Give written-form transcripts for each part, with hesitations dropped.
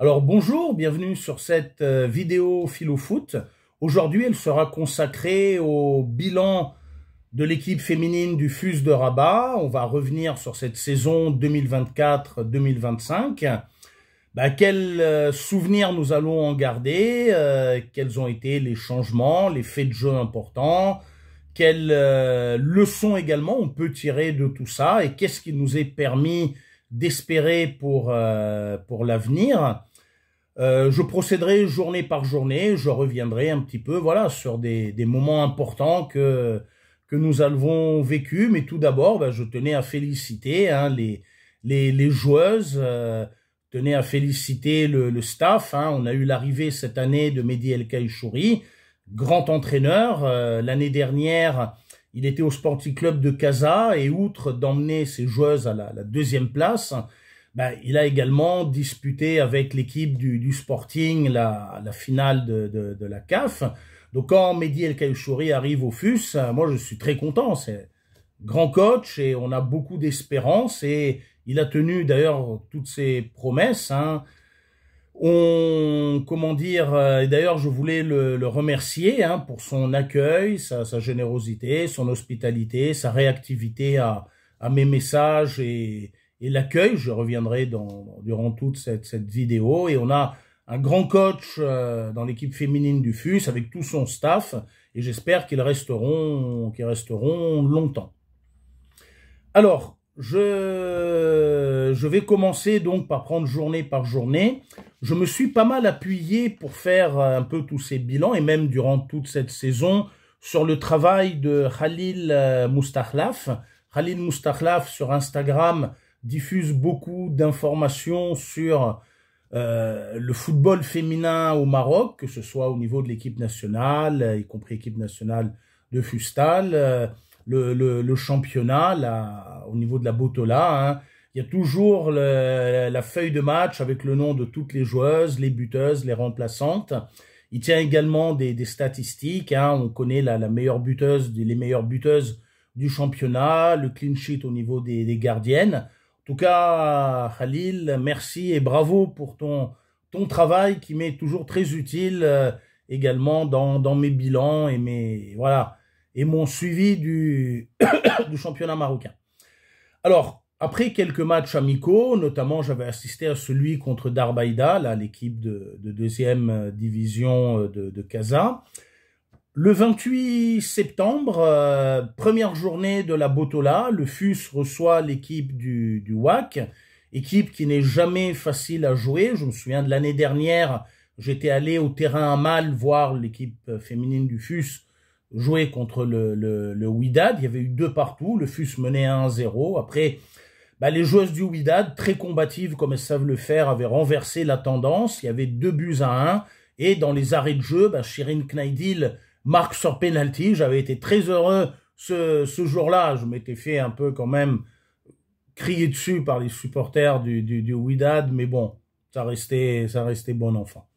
Alors bonjour, bienvenue sur cette vidéo Philo Foot. Aujourd'hui, elle sera consacrée au bilan de l'équipe féminine du FUS de Rabat. On va revenir sur cette saison 2024-2025. Quels souvenirs nous allons en garder, quels ont été les changements, les faits de jeu importants, quelles leçons également on peut tirer de tout ça et qu'est-ce qui nous est permis d'espérer pour l'avenir. Je procéderai journée par journée, je reviendrai un petit peu sur des moments importants que nous avons vécu. Mais tout d'abord, je tenais à féliciter les joueuses, tenais à féliciter le staff. On a eu l'arrivée cette année de Mehdi El Kaïchouri, grand entraîneur. L'année dernière, il était au Sporting Club de Casa et outre d'emmener ses joueuses à la deuxième place, il a également disputé avec l'équipe du Sporting la finale de la CAF. Donc quand Mehdi El Kaïchouri arrive au FUS, moi je suis très content. C'est grand coach et on a beaucoup d'espérance et il a tenu d'ailleurs toutes ses promesses. D'ailleurs je voulais le remercier pour son accueil, sa générosité, son hospitalité, sa réactivité à mes messages et l'accueil. Je reviendrai durant toute cette vidéo. Et on a un grand coach dans l'équipe féminine du FUS avec tout son staff et j'espère qu'ils resteront longtemps. Alors, je vais commencer donc par prendre journée par journée. Je me suis pas mal appuyé pour faire un peu tous ces bilans et même durant toute cette saison sur le travail de Khalil Moustakhlaf. Khalil Moustakhlaf sur Instagram diffuse beaucoup d'informations sur le football féminin au Maroc, que ce soit au niveau de l'équipe nationale, y compris l'équipe nationale de Fustal, le championnat au niveau de la Botola. Il y a toujours la feuille de match avec le nom de toutes les joueuses, les buteuses, les remplaçantes. Il tient également des statistiques. On connaît la meilleure buteuse, les meilleures buteuses du championnat, le clean sheet au niveau des gardiennes. En tout cas, Khalil, merci et bravo pour ton travail qui m'est toujours très utile également dans mes bilans et mon suivi du championnat marocain. Alors, après quelques matchs amicaux, notamment j'avais assisté à celui contre Darbaïda, l'équipe de deuxième division de Casa. Le 28 septembre, première journée de la Botola, le FUS reçoit l'équipe du WAC, équipe qui n'est jamais facile à jouer. Je me souviens de l'année dernière, j'étais allé au terrain à Mal voir l'équipe féminine du FUS jouer contre le Wydad. Il y avait eu 2 partout, le FUS menait 1-0. Après, les joueuses du Wydad, très combatives comme elles savent le faire, avaient renversé la tendance. Il y avait 2-1 et dans les arrêts de jeu, Shirin Knaidil marque sur penalty. J'avais été très heureux ce jour-là. Je m'étais fait un peu quand même crier dessus par les supporters du Wydad, mais bon, ça restait bon enfant.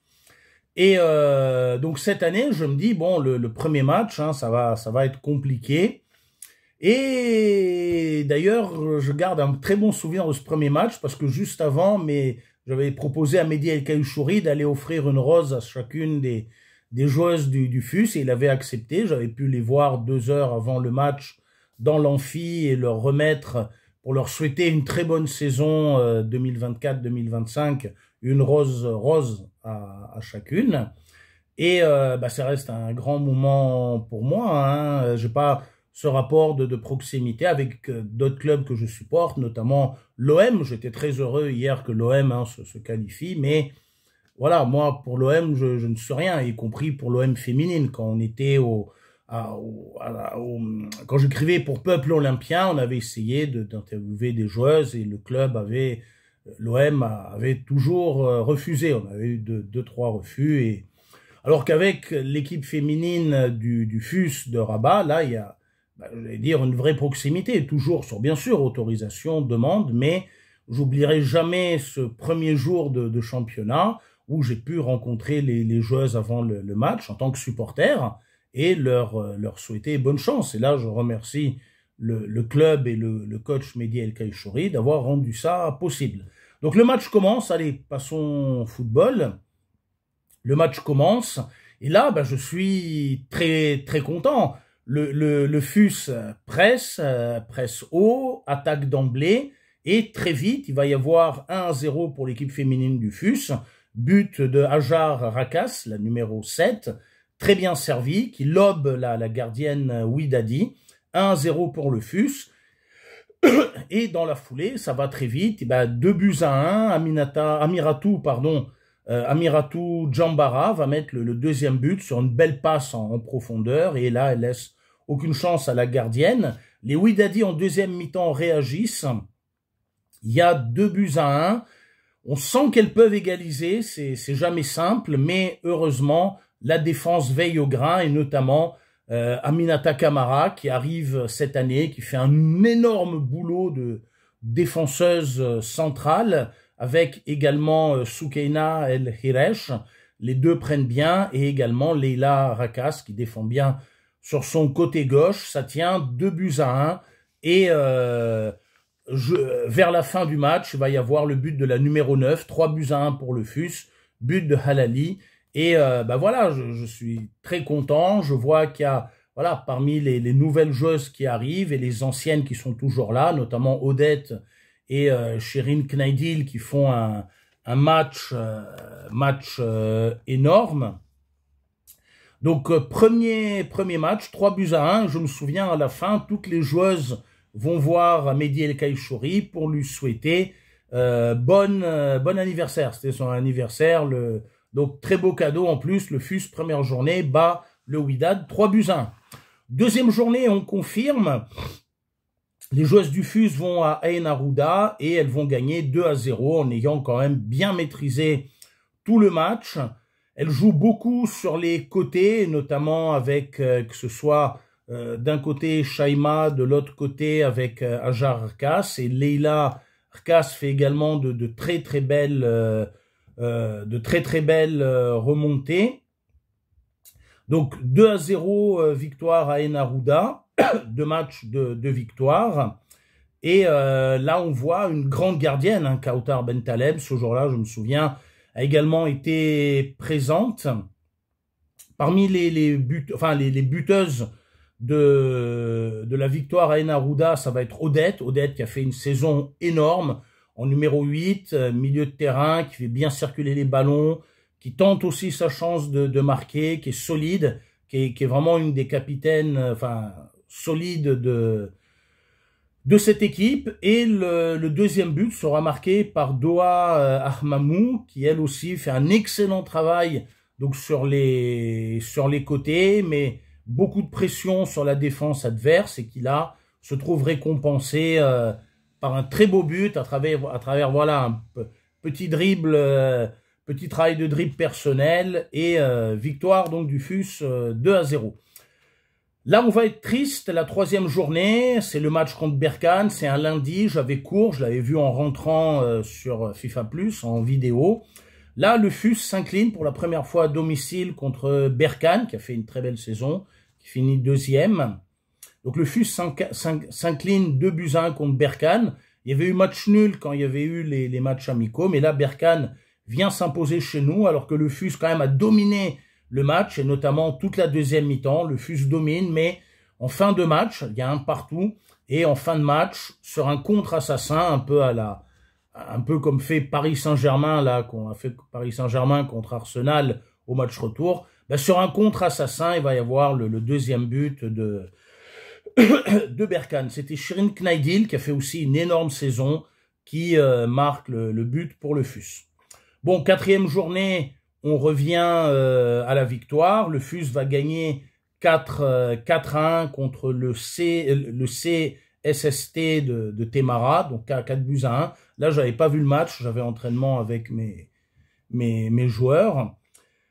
Et donc cette année, je me dis, bon, le premier match, ça va être compliqué. Et d'ailleurs, je garde un très bon souvenir de ce premier match parce que juste avant, j'avais proposé à Mehdi El Kaïchouri d'aller offrir une rose à chacune des joueuses du FUS et il avait accepté. J'avais pu les voir 2 heures avant le match dans l'amphi et leur remettre, pour leur souhaiter une très bonne saison 2024-2025, une rose à chacune. Et ça reste un grand moment pour moi. J'ai pas ce rapport de proximité avec d'autres clubs que je supporte, notamment l'OM. J'étais très heureux hier que l'OM se qualifie, mais voilà, moi, pour l'OM, je ne sais rien, y compris pour l'OM féminine. Quand on était quand j'écrivais pour Peuple Olympien, on avait essayé d'interviewer des joueuses et l'OM avait toujours refusé. On avait eu 2-3 refus. Alors qu'avec l'équipe féminine du FUS de Rabat, là, il y a, une vraie proximité, toujours sur, bien sûr, autorisation, demande, mais j'oublierai jamais ce premier jour de championnat où j'ai pu rencontrer les joueuses avant le match en tant que supporter et leur souhaiter bonne chance. Et là, je remercie le club et le coach Mehdi El Kaïchouri d'avoir rendu ça possible. Donc le match commence, allez, passons au football. Le match commence, et là, ben, je suis très très content. Le FUS presse haut, attaque d'emblée, et très vite, il va y avoir 1-0 pour l'équipe féminine du FUS, but de Hajar Rakas, la numéro 7, très bien servi, qui lobe la gardienne Ouidadi, 1-0 pour le FUS. Et dans la foulée, ça va très vite, et ben 2-1, Amiratou Djambara va mettre le deuxième but sur une belle passe en profondeur, et là, elle laisse aucune chance à la gardienne. Les Ouidadi en deuxième mi-temps réagissent, il y a 2-1, on sent qu'elles peuvent égaliser, c'est jamais simple, mais heureusement, la défense veille au grain, et notamment Aminata Kamara, qui arrive cette année, qui fait un énorme boulot de défenseuse centrale, avec également Soukeina El Hiresh. Les deux prennent bien, et également Leila Rakas, qui défend bien sur son côté gauche. Ça tient 2-1, et vers la fin du match, il va y avoir le but de la numéro 9, 3-1 pour le FUS, but de Halali. Et ben voilà, je suis très content. Je vois qu'il y a, voilà, parmi les nouvelles joueuses qui arrivent et les anciennes qui sont toujours là, notamment Odette et Shirin Knaidil, qui font un match énorme. Donc premier match, 3-1. Je me souviens, à la fin, toutes les joueuses vont voir Mehdi El Kaïchouri pour lui souhaiter bon anniversaire. C'était son anniversaire. Donc, très beau cadeau en plus. Le FUS, première journée, bat le Wydad 3-1. Deuxième journée, on confirme. Les joueuses du FUS vont à Ain Arouda et elles vont gagner 2-0 en ayant quand même bien maîtrisé tout le match. Elles jouent beaucoup sur les côtés, notamment avec, que ce soit d'un côté Shaima, de l'autre côté avec Hajar Rakas. Et Leila Rakas fait également de très belles remontées. Donc 2-0 victoire à Ain Arouda, 2 matchs de victoire. Et là on voit une grande gardienne, hein, Kautar Bentaleb, ce jour-là je me souviens, a également été présente. Parmi les buteuses de la victoire à Ain Arouda, ça va être Odette qui a fait une saison énorme, en numéro 8, milieu de terrain, qui fait bien circuler les ballons, qui tente aussi sa chance de marquer, qui est solide, qui est vraiment une des capitaines solides de cette équipe. Et le deuxième but sera marqué par Doha Ahmamou, qui elle aussi fait un excellent travail donc sur les côtés, mais beaucoup de pression sur la défense adverse, et qui là se trouve récompensé par un très beau but à travers voilà, un petit dribble, petit travail de dribble personnel, et victoire donc du FUS 2-0. Là, on va être triste, la troisième journée, c'est le match contre Berkane, c'est un lundi, j'avais cours, je l'avais vu en rentrant sur FIFA+, en vidéo. Là, le FUS s'incline pour la première fois à domicile contre Berkane, qui a fait une très belle saison, qui finit deuxième. Donc le FUS s'incline 2-1 contre Berkane. Il y avait eu match nul quand il y avait eu les matchs amicaux, mais là Berkane vient s'imposer chez nous, alors que le FUS quand même a dominé le match, et notamment toute la deuxième mi-temps. Le FUS domine, mais en fin de match, il y a un partout, et en fin de match, sur un contre-assassin, un peu comme fait Paris Saint-Germain, là, qu'on a fait Paris Saint-Germain contre Arsenal au match retour, ben, sur un contre-assassin, il va y avoir le deuxième but de Berkane. C'était Shirin Knaidil qui a fait aussi une énorme saison, qui marque le but pour le FUS. Bon, quatrième journée, on revient à la victoire. Le FUS va gagner 4-1 contre le CSST de Temara, donc 4-1. Là, j'avais pas vu le match, j'avais entraînement avec mes joueurs.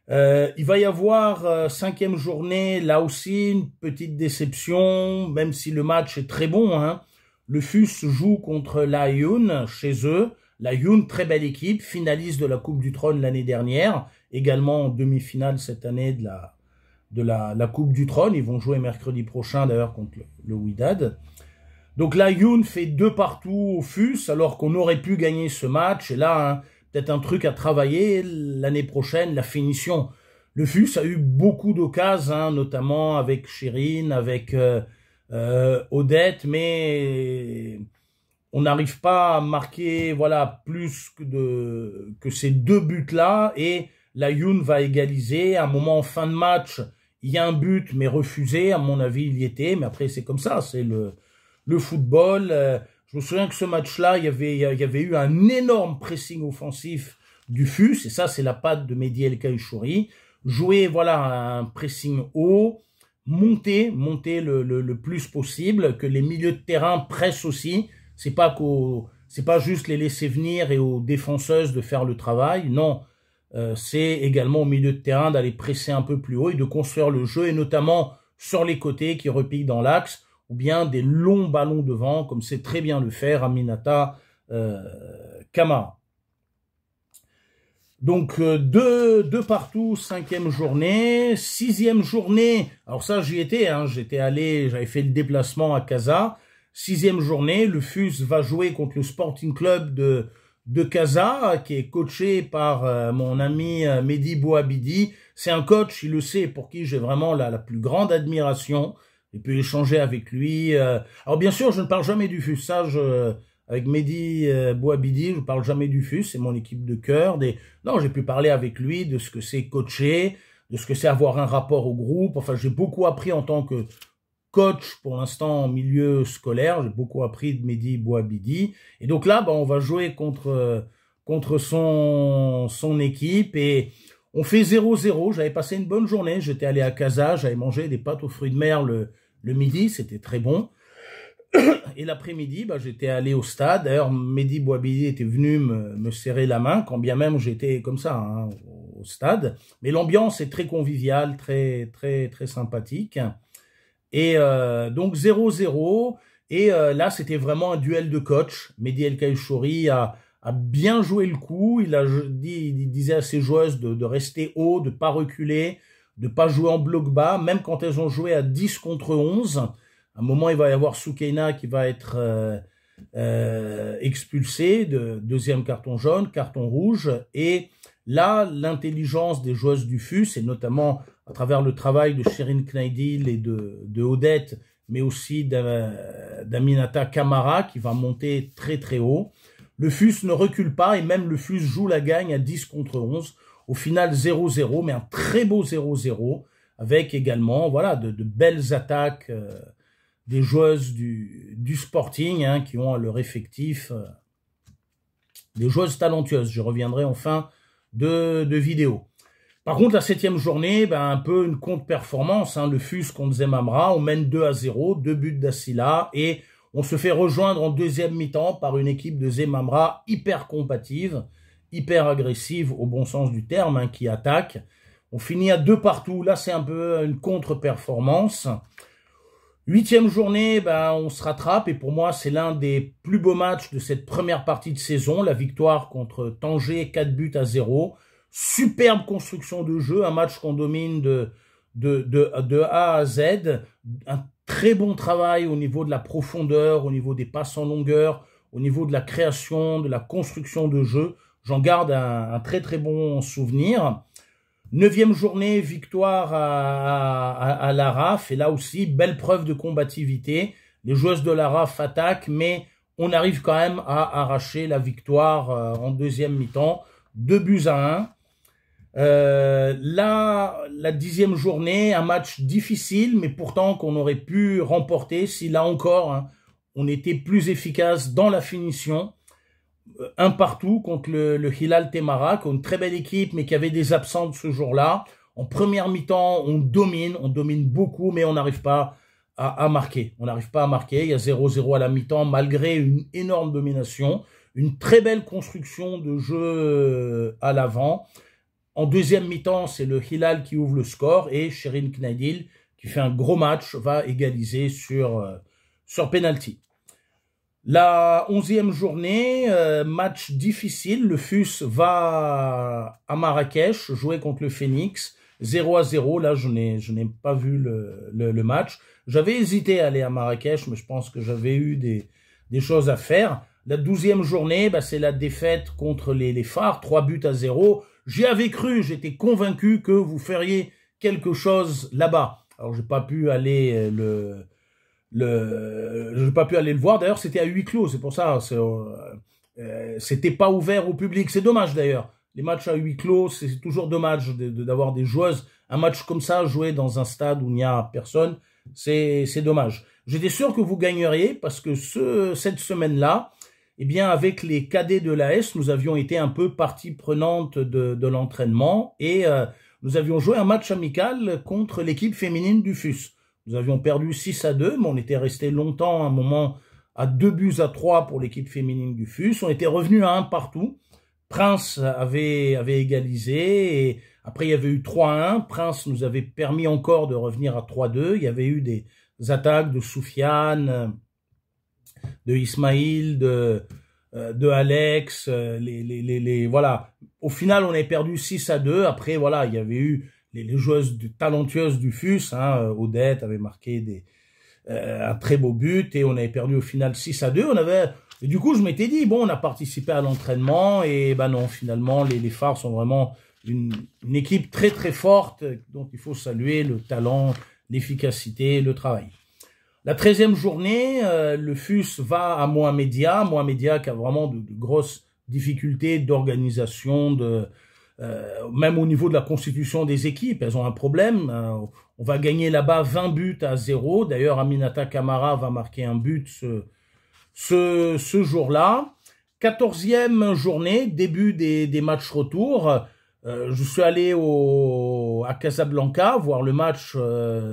Il va y avoir cinquième journée, là aussi une petite déception, même si le match est très bon, hein. Le FUS joue contre l'Ayoun chez eux. L'Ayoun, très belle équipe, finaliste de la Coupe du Trône l'année dernière, également en demi-finale cette année de la Coupe du Trône. Ils vont jouer mercredi prochain d'ailleurs contre le Wydad. Donc là, Youn fait 2 partout au FUS, alors qu'on aurait pu gagner ce match. Et là, hein, peut-être un truc à travailler l'année prochaine, la finition. Le FUS a eu beaucoup d'occasions, hein, notamment avec Chérine, avec Odette, mais on n'arrive pas à marquer voilà plus que ces 2 buts-là. Et la Youn va égaliser. À un moment, en fin de match, il y a un but, mais refusé. À mon avis, il y était. Mais après, c'est comme ça, c'est le football. Je me souviens que ce match-là, il y avait eu un énorme pressing offensif du FUS, et ça, c'est la patte de Mehdi El Kaïchouri. Jouer, voilà, un pressing haut, monter le plus possible, que les milieux de terrain pressent aussi. C'est pas juste les laisser venir et aux défenseuses de faire le travail. Non, c'est également au milieu de terrain d'aller presser un peu plus haut et de construire le jeu, et notamment sur les côtés qui repiquent dans l'axe, ou bien des longs ballons devant, comme sait très bien le faire Aminata Camara. Donc, 2 partout, 5e journée. 6e journée, alors ça, j'y étais, hein, j'avais fait le déplacement à Casa. 6e journée, le FUS va jouer contre le Sporting Club de Casa, qui est coaché par mon ami Mehdi Bouabidi. C'est un coach, il le sait, pour qui j'ai vraiment la plus grande admiration. J'ai pu échanger avec lui. Alors bien sûr, je ne parle jamais du FUS. Ça, avec Mehdi Bouabidi, je ne parle jamais du FUS. C'est mon équipe de cœur. Non, j'ai pu parler avec lui de ce que c'est coacher, de ce que c'est avoir un rapport au groupe. Enfin, j'ai beaucoup appris en tant que coach, pour l'instant, en milieu scolaire. J'ai beaucoup appris de Mehdi Bouabidi. Et donc là, on va jouer contre son équipe. Et on fait 0-0. J'avais passé une bonne journée. J'étais allé à Casa. J'avais mangé des pâtes aux fruits de mer le midi. C'était très bon. Et l'après-midi, j'étais allé au stade. D'ailleurs, Mehdi Bouabidi était venu me serrer la main, quand bien même j'étais comme ça, hein, au stade. Mais l'ambiance est très conviviale, très, très, très sympathique. Et donc 0-0. Et là, c'était vraiment un duel de coach. Mehdi El Kaïchouri a bien joué le coup. Il disait à ses joueuses de rester haut, de pas reculer, de pas jouer en bloc bas, même quand elles ont joué à 10 contre 11. À un moment, il va y avoir Soukeina qui va être expulsé, de 2e carton jaune, carton rouge. Et là, l'intelligence des joueuses du FUS, et notamment à travers le travail de Chérine Knaidil et de Odette, mais aussi d'Aminata Camara, qui va monter très très haut. Le FUS ne recule pas, et même le FUS joue la gagne à 10 contre 11. Au final, 0-0, mais un très beau 0-0, avec également voilà, de belles attaques des joueuses du Sporting, hein, qui ont à leur effectif des joueuses talentueuses. Je reviendrai en fin de vidéo. Par contre, la 7e journée, un peu une contre-performance, hein, le FUS contre Zemamra. On mène 2-0, 2 buts d'Assila, et on se fait rejoindre en 2e mi-temps par une équipe de Zemamra hyper combative, hyper agressive au bon sens du terme, hein, qui attaque. On finit à 2 partout. Là, c'est un peu une contre-performance. 8e journée, on se rattrape, et pour moi, c'est l'un des plus beaux matchs de cette première partie de saison, la victoire contre Tanger, 4-0. Superbe construction de jeu, un match qu'on domine de A à Z, un très bon travail au niveau de la profondeur, au niveau des passes en longueur, au niveau de la création, de la construction de jeu. J'en garde un très très bon souvenir. 9e journée, victoire à la RAF, et là aussi, belle preuve de combativité. Les joueuses de la RAF attaquent, mais on arrive quand même à arracher la victoire en 2e mi-temps, 2-1. Là, la 10e journée, un match difficile, mais pourtant qu'on aurait pu remporter si là encore, hein, on était plus efficace dans la finition. Un partout contre le Hilal Temara, qui est une très belle équipe, mais qui avait des absents ce jour-là. En première mi-temps, on domine beaucoup, mais on n'arrive pas à marquer. On n'arrive pas à marquer. Il y a 0-0 à la mi-temps, malgré une énorme domination. Une très belle construction de jeu à l'avant. En 2e mi-temps, c'est le Hilal qui ouvre le score, et Chérine Knaidil, qui fait un gros match, va égaliser sur penalty. La 11e journée, match difficile. Le FUS va à Marrakech jouer contre le Phoenix. 0-0. Là, je n'ai pas vu le match. J'avais hésité à aller à Marrakech, mais je pense que j'avais eu des choses à faire. La 12e journée, bah, c'est la défaite contre les Phares, 3-0. J'y avais cru, j'étais convaincu que vous feriez quelque chose là-bas. Alors, j'ai pas pu aller j'ai pas pu aller le voir. D'ailleurs, c'était à huis clos, c'est pour ça. C'était pas ouvert au public. C'est dommage d'ailleurs. Les matchs à huis clos, c'est toujours dommage d'avoir des joueuses. Un match comme ça joué dans un stade où il n'y a personne, c'est dommage. J'étais sûr que vous gagneriez parce que cette semaine-là, eh bien, avec les cadets de l'AS, nous avions été un peu partie prenante de l'entraînement et nous avions joué un match amical contre l'équipe féminine du FUS. Nous avions perdu 6-2, mais on était resté longtemps, un moment, à 2-3 pour l'équipe féminine du FUS. On était revenu à 1 partout. Prince avait égalisé et après il y avait eu 3-1. Prince nous avait permis encore de revenir à 3-2. Il y avait eu des attaques de Soufiane, de Ismaïl, de Alex, voilà. Au final, on avait perdu 6-2. Après, voilà, il y avait eu les joueuses talentueuses du FUS. Odette avait marqué un très beau but et on avait perdu au final 6-2. Et du coup, je m'étais dit, bon, on a participé à l'entraînement et ben non, finalement, les Phares sont vraiment une équipe très très forte, donc il faut saluer le talent, l'efficacité, le travail. La 13e journée, le FUS va à Mohamedia qui a vraiment de grosses difficultés d'organisation, même au niveau de la constitution des équipes, elles ont un problème. On va gagner là-bas 20-0. D'ailleurs, Aminata Camara va marquer un but ce jour-là. 14e journée, début des matchs retour. Je suis allé à Casablanca voir le match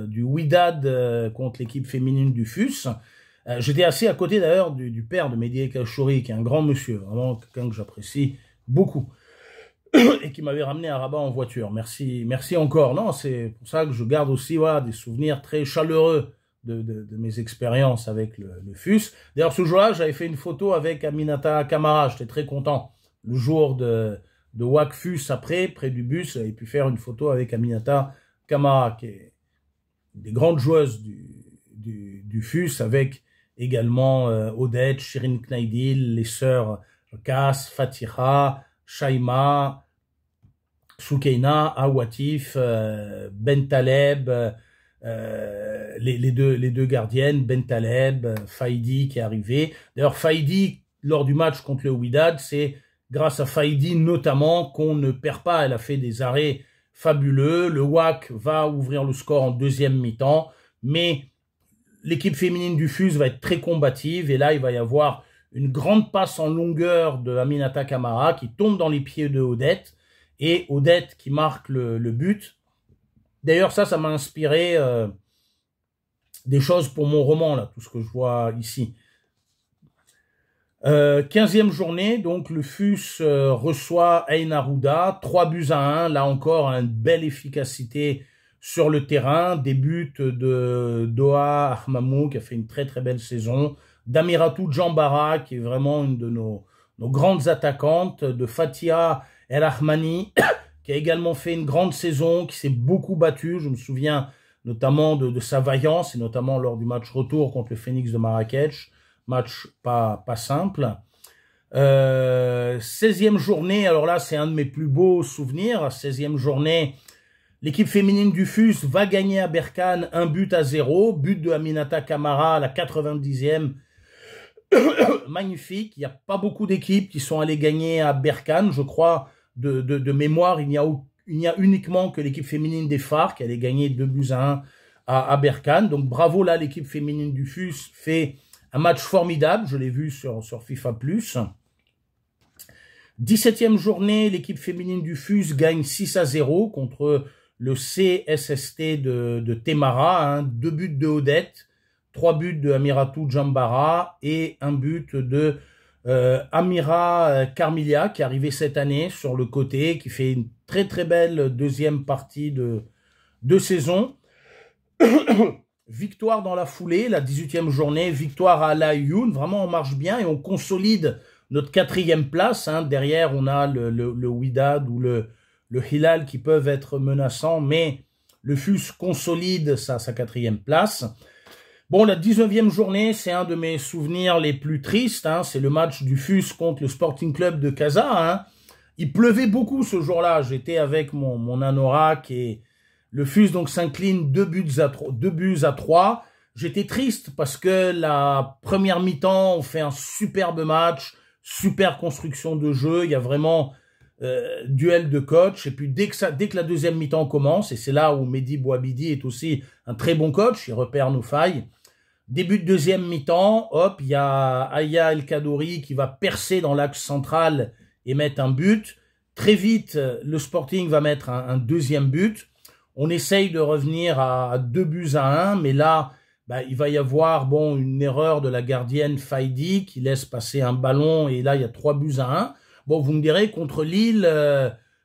du Wydad contre l'équipe féminine du FUS. J'étais assis à côté d'ailleurs du père de Mehdi El Kachouri, qui est un grand monsieur, vraiment quelqu'un que j'apprécie beaucoup et qui m'avait ramené à Rabat en voiture. Merci encore. Non, c'est pour ça que je garde aussi voilà, des souvenirs très chaleureux de mes expériences avec le FUS. D'ailleurs, ce jour-là, j'avais fait une photo avec Aminata Camara. J'étais très content. Le jour de WAC-FUS après, près du bus, j'avais pu faire une photo avec Aminata Camara, qui est une des grandes joueuses du FUS, avec également Odette, Shirin Knaidil, les sœurs Kass, Fatiha, Shaima, Soukeina, Awatif, Bentaleb, les deux gardiennes, Bentaleb, Faïdi qui est arrivé. D'ailleurs, Faïdi, lors du match contre le Wydad, c'est grâce à Faïdi notamment qu'on ne perd pas. Elle a fait des arrêts fabuleux. Le WAC va ouvrir le score en deuxième mi-temps, mais l'équipe féminine du FUS va être très combative et là, il va y avoir une grande passe en longueur de Aminata Camara qui tombe dans les pieds de Odette et Odette qui marque le but. D'ailleurs, ça m'a inspiré des choses pour mon roman, là, tout ce que je vois ici. 15e journée, donc le FUS reçoit Ain Arouda, 3-1. Là encore, une belle efficacité sur le terrain. Des buts de Doha Ahmamou, qui a fait une très très belle saison. D'Amiratou Djambara, qui est vraiment une de nos grandes attaquantes. De Fatia El Ahmani, qui a également fait une grande saison, qui s'est beaucoup battue. Je me souviens notamment de sa vaillance, et notamment lors du match retour contre le Phoenix de Marrakech. Match pas simple. 16e journée, alors là, c'est un de mes plus beaux souvenirs. 16e journée, l'équipe féminine du FUS va gagner à Berkane 1-0. But de Aminata Camara à la 90e. Magnifique. Il n'y a pas beaucoup d'équipes qui sont allées gagner à Berkane. Je crois, de mémoire, il n'y a uniquement que l'équipe féminine des Phares qui allait gagner 2-1 à Berkane. Donc bravo là, l'équipe féminine du FUS fait un match formidable, je l'ai vu sur FIFA+. 17e journée, l'équipe féminine du FUS gagne 6-0 contre le CSST de Temara. 2 buts de Odette, 3 buts de Amiratou Djambara et un but de Amira Carmilia qui est arrivé cette année sur le côté, qui fait une très très belle deuxième partie de saison. Victoire dans la foulée, la 18e journée, victoire à Al Ayoun. Vraiment, on marche bien et on consolide notre 4e place. Derrière, on a le Wydad ou le le Hilal qui peuvent être menaçants, mais le FUS consolide sa 4e place. Bon, la 19e journée, c'est un de mes souvenirs les plus tristes, hein, c'est le match du FUS contre le Sporting Club de Casa. Hein. Il pleuvait beaucoup ce jour-là, j'étais avec mon anorak et le FUS donc s'incline 2 buts à 3. J'étais triste parce que la première mi-temps, on fait un superbe match, super construction de jeu, il y a vraiment duel de coach, et puis dès que la deuxième mi-temps commence, et c'est là où Mehdi Bouabidi est aussi un très bon coach, il repère nos failles. Début de deuxième mi-temps, hop, il y a Aya El Kadouri qui va percer dans l'axe central et mettre un but. Très vite, le Sporting va mettre un deuxième but. On essaye de revenir à 2 buts à 1, mais là, il va y avoir une erreur de la gardienne Faidi qui laisse passer un ballon, et là, il y a 3 buts à 1. Bon, vous me direz, contre Lille,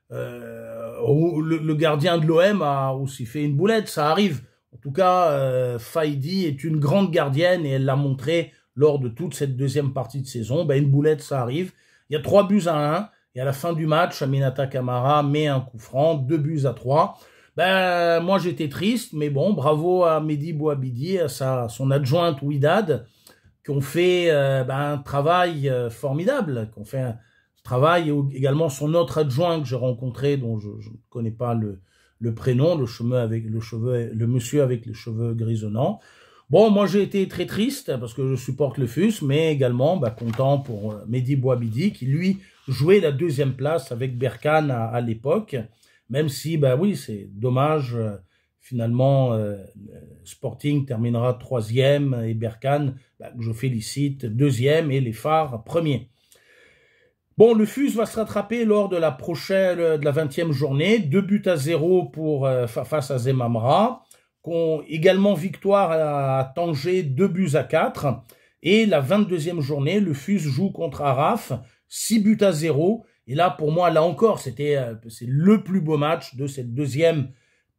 le gardien de l'OM a aussi fait une boulette, ça arrive. En tout cas, Faidi est une grande gardienne et elle l'a montré lors de toute cette deuxième partie de saison. Une boulette, ça arrive. Il y a 3 buts à 1 et à la fin du match, Aminata Camara met un coup franc, 2 buts à 3. Moi, j'étais triste, mais bon, bravo à Mehdi Bouabidi, à son adjointe Ouidad, qui ont fait un travail formidable, qui ont fait un travail, également son autre adjoint que j'ai rencontré, dont je ne connais pas le prénom, le monsieur avec les cheveux grisonnants. Bon, moi j'ai été très triste parce que je supporte le FUS, mais également content pour Mehdi Bouabidi qui lui jouait la 2e place avec Berkane à l'époque, même si oui c'est dommage, finalement Sporting terminera 3e et Berkane, que je félicite, 2e et les Phares 1er. Bon, le FUS va se rattraper lors de la 20e journée, 2 buts à 0 face à Zemamra, également victoire à Tanger, 2 buts à 4, et la 22e journée, le FUS joue contre Araf, 6 buts à 0, et là, pour moi, là encore, c'est le plus beau match de cette deuxième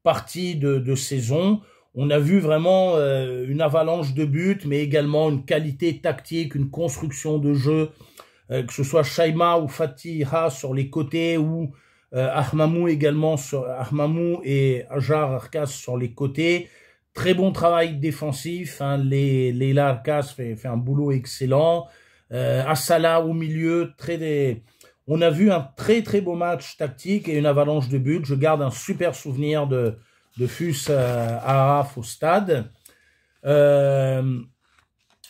partie de saison. On a vu vraiment une avalanche de buts, mais également une qualité tactique, une construction de jeu, que ce soit Shaima ou Fatiha sur les côtés, ou Ahmamou également, Ahmamou et Ajar Arkas sur les côtés. Très bon travail défensif, hein, Leila Arkas fait un boulot excellent. Assala au milieu, on a vu un très très beau match tactique et une avalanche de buts. Je garde un super souvenir de FUS Araf au stade.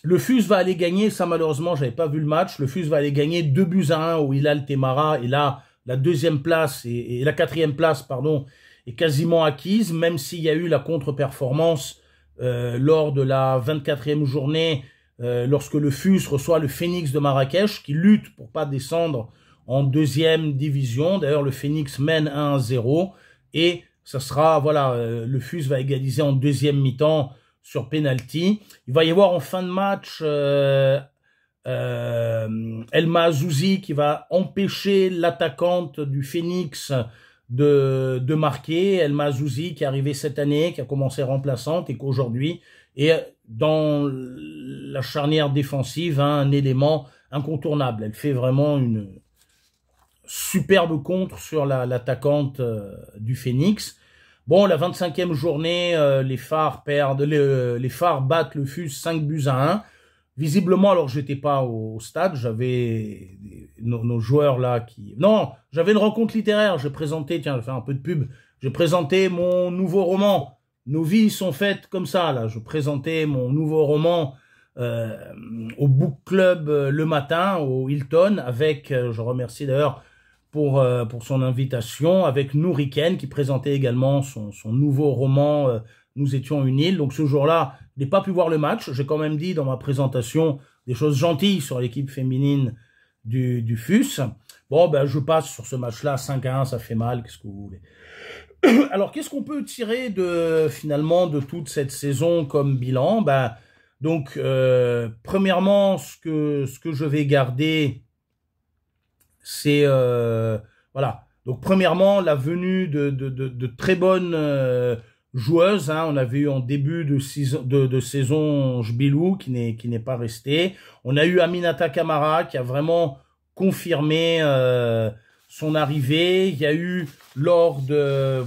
Le FUS va aller gagner, ça malheureusement, j'avais pas vu le match, le FUS va aller gagner 2 buts à 1 au Hilal Temara, et là, la 2e place et la 4e place, pardon, est quasiment acquise, même s'il y a eu la contre-performance lors de la 24e journée, lorsque le FUS reçoit le Phoenix de Marrakech, qui lutte pour pas descendre en 2e division. D'ailleurs, le Phoenix mène 1-0, et ça sera, le FUS va égaliser en 2e mi-temps, sur penalty. Il va y avoir en fin de match Elma Azouzi qui va empêcher l'attaquante du Phoenix de marquer. Elma Azouzi qui est arrivée cette année, qui a commencé remplaçante et qu'aujourd'hui est dans la charnière défensive, un élément incontournable. Elle fait vraiment une superbe contre sur l'attaquante du Phoenix. Bon, la 25e journée, les Phares battent le FUS 5 buts à 1. Visiblement, alors j'étais pas au stade, j'avais nos joueurs là qui... Non, j'avais une rencontre littéraire, j'ai présenté, tiens, je vais faire un peu de pub, j'ai présenté mon nouveau roman. Nos vies sont faites comme ça, là. Je présentais mon nouveau roman au Book Club le matin, au Hilton, avec, je remercie d'ailleurs pour son invitation, avec Nouriken qui présentait également son nouveau roman Nous étions une île. Donc ce jour-là, je n'ai pas pu voir le match. J'ai quand même dit dans ma présentation des choses gentilles sur l'équipe féminine du FUS. Bon, je passe sur ce match-là, 5-1, ça fait mal, qu'est-ce que vous voulez. Alors, qu'est-ce qu'on peut tirer finalement de toute cette saison comme bilan? Donc, premièrement, ce que je vais garder, c'est voilà. Donc premièrement, la venue de très bonnes joueuses. Hein. On avait eu en début de saison Jbilou qui n'est pas resté. On a eu Aminata Camara qui a vraiment confirmé son arrivée. Il y a eu lors de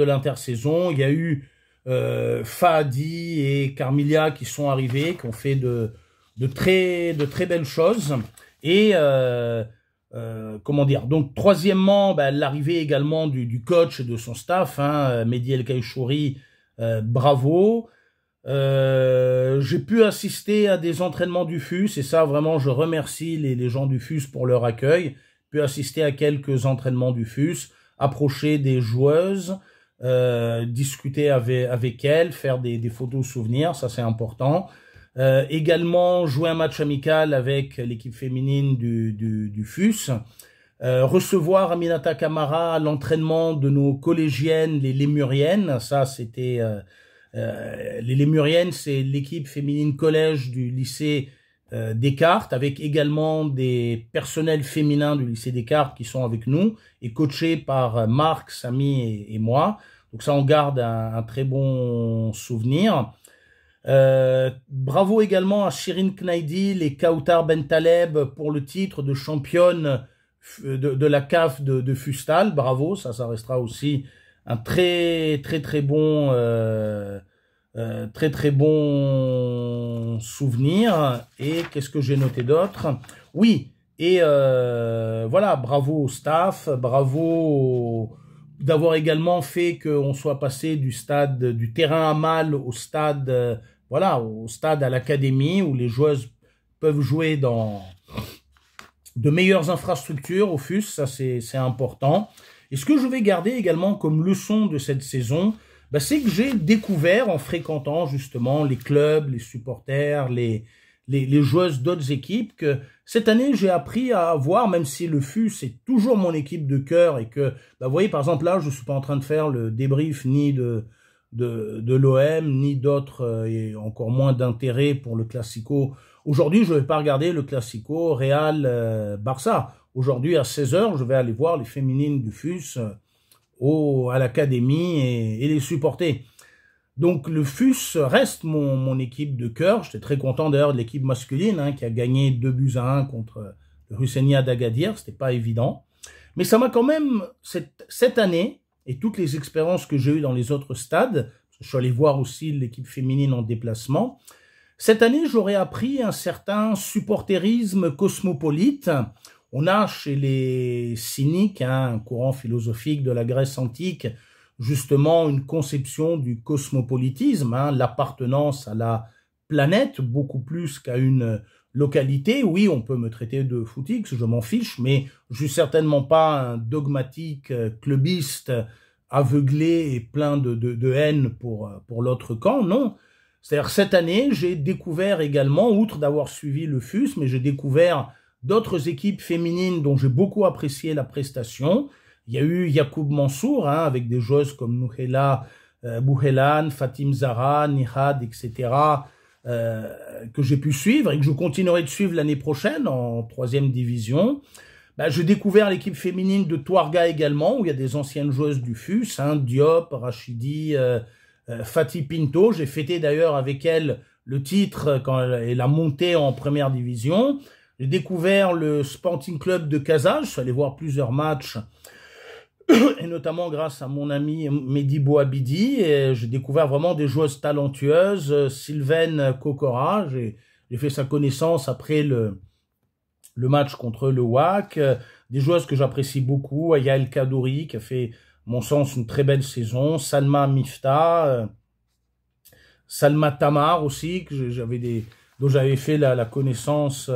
l'intersaison, il y a eu Fadi et Carmilia qui sont arrivés, qui ont fait de très belles choses. Et donc troisièmement, l'arrivée également du coach et de son staff, Mehdi El Kaïchouri, bravo. J'ai pu assister à des entraînements du FUS, et ça vraiment je remercie les gens du FUS pour leur accueil. J'ai pu assister à quelques entraînements du FUS, approcher des joueuses, discuter avec elles, faire des photos souvenirs, ça c'est important. Également jouer un match amical avec l'équipe féminine du FUS. Recevoir Aminata Camara à l'entraînement de nos collégiennes, les Lémuriennes, ça c'était... les Lémuriennes, c'est l'équipe féminine collège du lycée Descartes, avec également des personnels féminins du lycée Descartes qui sont avec nous et coachés par Marc, Samy et moi. Donc ça, on garde un très bon souvenir. Bravo également à Shirin Knaidi et Kautar Bentaleb pour le titre de championne de la CAF de Fustal. Bravo, ça restera aussi un très bon souvenir. Et qu'est-ce que j'ai noté d'autre? Oui, et voilà, bravo au staff, bravo d'avoir également fait qu'on soit passé du terrain à Mal au stade, au stade à l'académie où les joueuses peuvent jouer dans de meilleures infrastructures au FUS, ça c'est important. Et ce que je vais garder également comme leçon de cette saison, c'est que j'ai découvert en fréquentant justement les clubs, les supporters, les joueuses d'autres équipes, que cette année j'ai appris à voir, même si le FUS c'est toujours mon équipe de cœur et que, vous voyez par exemple là je suis pas en train de faire le débrief ni de l'OM, ni d'autres, et encore moins d'intérêt pour le Classico. Aujourd'hui je vais pas regarder le Classico Real Barça. Aujourd'hui à 16h je vais aller voir les féminines du FUS à l'académie et les supporter. Donc le FUS reste mon équipe de cœur. J'étais très content d'ailleurs de l'équipe masculine qui a gagné 2-1 contre le Husseiniya d'Agadir. C'était pas évident. Mais ça m'a quand même, cette année, et toutes les expériences que j'ai eues dans les autres stades, je suis allé voir aussi l'équipe féminine en déplacement, cette année j'aurais appris un certain supporterisme cosmopolite. On a chez les cyniques, un courant philosophique de la Grèce antique, justement une conception du cosmopolitisme, l'appartenance à la planète, beaucoup plus qu'à une localité. Oui, on peut me traiter de footix, je m'en fiche, mais je suis certainement pas un dogmatique clubiste, aveuglé et plein de haine pour l'autre camp, non. C'est-à-dire cette année, j'ai découvert également, outre d'avoir suivi le FUS, mais j'ai découvert d'autres équipes féminines dont j'ai beaucoup apprécié la prestation. Il y a eu Yacoub Mansour, avec des joueuses comme Nouhela Bouhelan, Fatim Zahra, Nihad, etc., que j'ai pu suivre et que je continuerai de suivre l'année prochaine en 3e division. J'ai découvert l'équipe féminine de Touarga également, où il y a des anciennes joueuses du FUS, Diop, Rachidi, Fatih Pinto. J'ai fêté d'ailleurs avec elle le titre quand elle a monté en 1re division. J'ai découvert le Sporting Club de Casa, je suis allé voir plusieurs matchs, et notamment grâce à mon ami Mehdi Bouabidi, et j'ai découvert vraiment des joueuses talentueuses, Sylvaine Kokora, j'ai fait sa connaissance après le match contre le WAC, des joueuses que j'apprécie beaucoup, Aya El Kadouri, qui a fait, à mon sens, une très belle saison, Salma Mifta, Salma Tamar aussi, dont j'avais fait la connaissance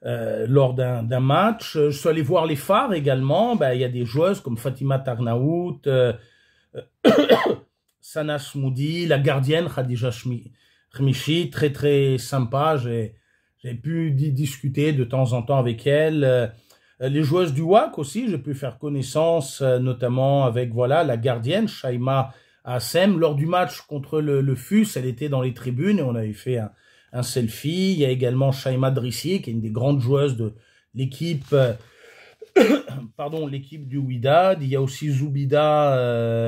lors d'un match. Je suis allé voir les phares également. Il y a des joueuses comme Fatima Tarnaout, Sana Smoudi, la gardienne Khadija Khmichi, très sympa. J'ai pu discuter de temps en temps avec elle. Les joueuses du WAC aussi, j'ai pu faire connaissance notamment avec la gardienne Shaima Assem. Lors du match contre le FUS, elle était dans les tribunes et on avait fait un selfie. Il y a également Shaima Drissi, qui est une des grandes joueuses de l'équipe l'équipe du Wydad. Il y a aussi Zoubida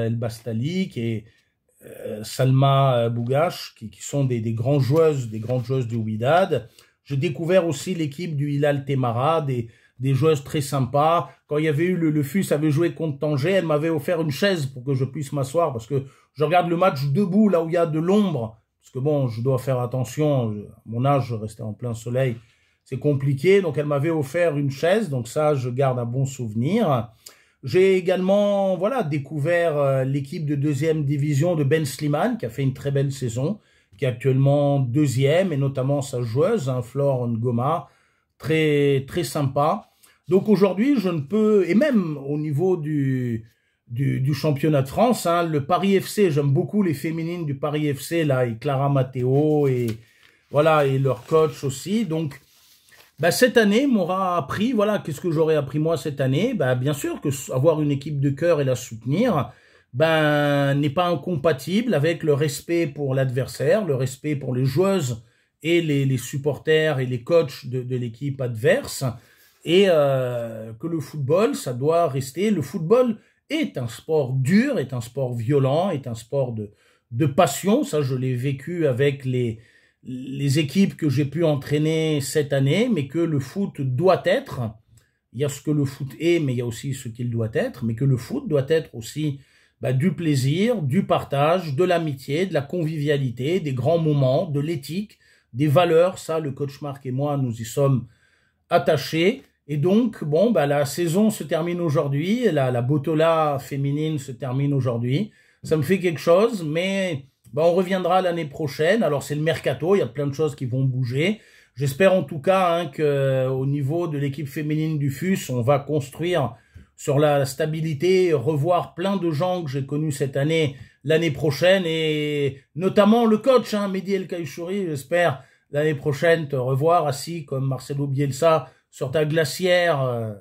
El Bastali, qui est Salma Bougache, qui sont des grandes joueuses du Wydad. J'ai découvert aussi l'équipe du Hilal Temara, des joueuses très sympas. Quand il y avait eu le FUS avait joué contre Tanger, elle m'avait offert une chaise pour que je puisse m'asseoir parce que je regarde le match debout, là où il y a de l'ombre. Parce que bon, je dois faire attention, à mon âge, je restais en plein soleil, c'est compliqué. Donc elle m'avait offert une chaise, donc ça, je garde un bon souvenir. J'ai également voilà, découvert l'équipe de deuxième division de Ben Slimane, qui a fait une très belle saison, qui est actuellement deuxième, et notamment sa joueuse, hein, Flore Ngoma, très, très sympa. Donc aujourd'hui, je ne peux, et même au niveau du championnat de France, hein, le Paris FC, j'aime beaucoup les féminines du Paris FC, là, et Clara Matteo, et voilà, et leur coach aussi. Donc, bah, cette année m'aura appris, voilà, qu'est-ce que j'aurais appris moi cette année? Bah, bien sûr que avoir une équipe de cœur et la soutenir, ben, n'est pas incompatible avec le respect pour l'adversaire, le respect pour les joueuses et les supporters et les coachs de l'équipe adverse, et que le football, ça doit rester, le football est un sport dur, est un sport violent, est un sport de passion, ça je l'ai vécu avec les équipes que j'ai pu entraîner cette année, mais que le foot doit être, il y a ce que le foot est, mais il y a aussi ce qu'il doit être, mais que le foot doit être aussi du plaisir, du partage, de l'amitié, de la convivialité, des grands moments, de l'éthique, des valeurs. Ça, le coach Marc et moi, nous y sommes attachés. Et donc, bon, la saison se termine aujourd'hui, la Botola féminine se termine aujourd'hui. Ça me fait quelque chose, mais on reviendra l'année prochaine. Alors, c'est le mercato, il y a plein de choses qui vont bouger. J'espère en tout cas qu'au niveau de l'équipe féminine du FUS, on va construire sur la stabilité, revoir plein de gens que j'ai connus cette année, l'année prochaine, et notamment le coach, Mehdi El Kaïchouri, j'espère l'année prochaine te revoir assis comme Marcelo Bielsa sur ta glacière,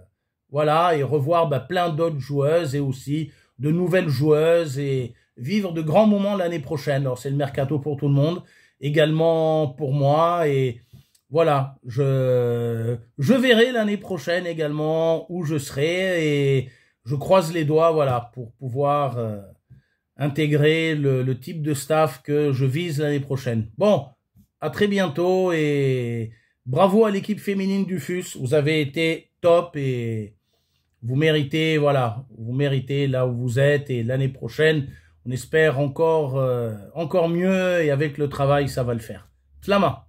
voilà, et revoir plein d'autres joueuses et aussi de nouvelles joueuses et vivre de grands moments l'année prochaine. Alors c'est le mercato pour tout le monde, également pour moi, et voilà, je verrai l'année prochaine également où je serai, et je croise les doigts, voilà, pour pouvoir intégrer le type de staff que je vise l'année prochaine. Bon, à très bientôt, et bravo à l'équipe féminine du FUS, vous avez été top, et vous méritez, voilà, vous méritez là où vous êtes, et l'année prochaine, on espère encore mieux, et avec le travail, ça va le faire. Slama.